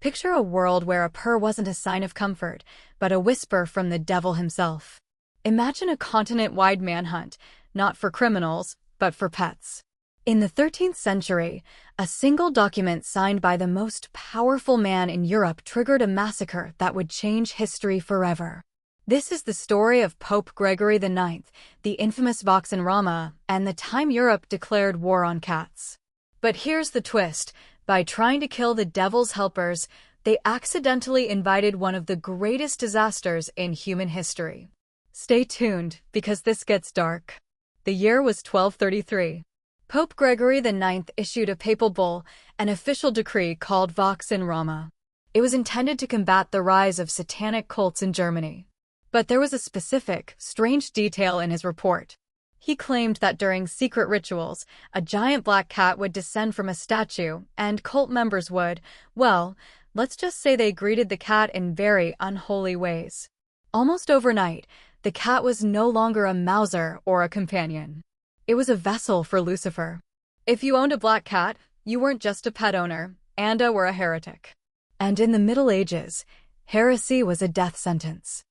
Picture a world where a purr wasn't a sign of comfort, but a whisper from the devil himself. Imagine a continent-wide manhunt, not for criminals, but for pets. In the 13th century, a single document signed by the most powerful man in Europe triggered a massacre that would change history forever. This is the story of Pope Gregory IX, the infamous Vox in Rama, and the time Europe declared war on cats. But here's the twist. By trying to kill the devil's helpers, they accidentally invited one of the greatest disasters in human history. Stay tuned, because this gets dark. The year was 1233. Pope Gregory IX issued a papal bull, an official decree called Vox in Rama. It was intended to combat the rise of satanic cults in Germany. But there was a specific, strange detail in his report. He claimed that during secret rituals, a giant black cat would descend from a statue, and cult members would, well, let's just say they greeted the cat in very unholy ways. Almost overnight, the cat was no longer a mouser or a companion. It was a vessel for Lucifer. If you owned a black cat, you weren't just a pet owner, and were a heretic. And in the Middle Ages, heresy was a death sentence.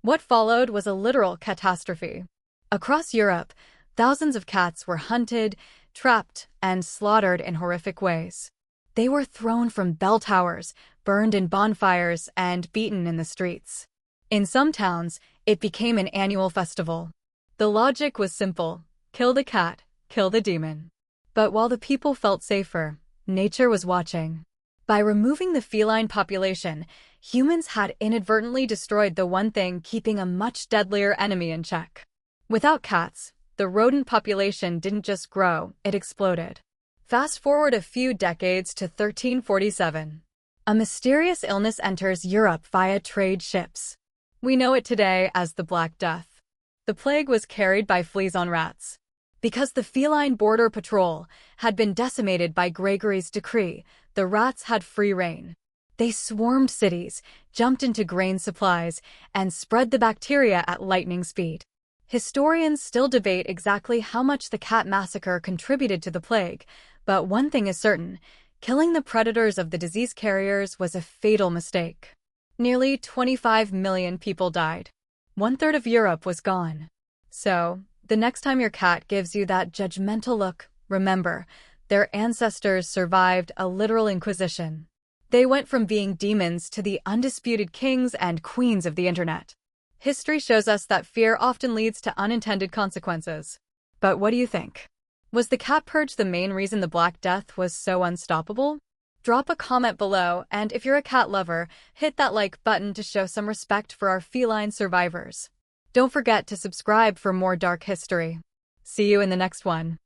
What followed was a literal catastrophe. Across Europe, thousands of cats were hunted, trapped, and slaughtered in horrific ways. They were thrown from bell towers, burned in bonfires, and beaten in the streets. In some towns, it became an annual festival. The logic was simple: kill the cat, kill the demon. But while the people felt safer, nature was watching. By removing the feline population, humans had inadvertently destroyed the one thing keeping a much deadlier enemy in check. Without cats, the rodent population didn't just grow, it exploded. Fast forward a few decades to 1347. A mysterious illness enters Europe via trade ships. We know it today as the Black Death. The plague was carried by fleas on rats. Because the feline border patrol had been decimated by Gregory's decree, the rats had free rein. They swarmed cities, jumped into grain supplies, and spread the bacteria at lightning speed. Historians still debate exactly how much the cat massacre contributed to the plague, but one thing is certain: killing the predators of the disease carriers was a fatal mistake. Nearly 25 million people died. 1/3 of Europe was gone. So, the next time your cat gives you that judgmental look, remember, their ancestors survived a literal inquisition. They went from being demons to the undisputed kings and queens of the internet. History shows us that fear often leads to unintended consequences. But what do you think? Was the cat purge the main reason the Black Death was so unstoppable? Drop a comment below, and if you're a cat lover, hit that like button to show some respect for our feline survivors. Don't forget to subscribe for more dark history. See you in the next one.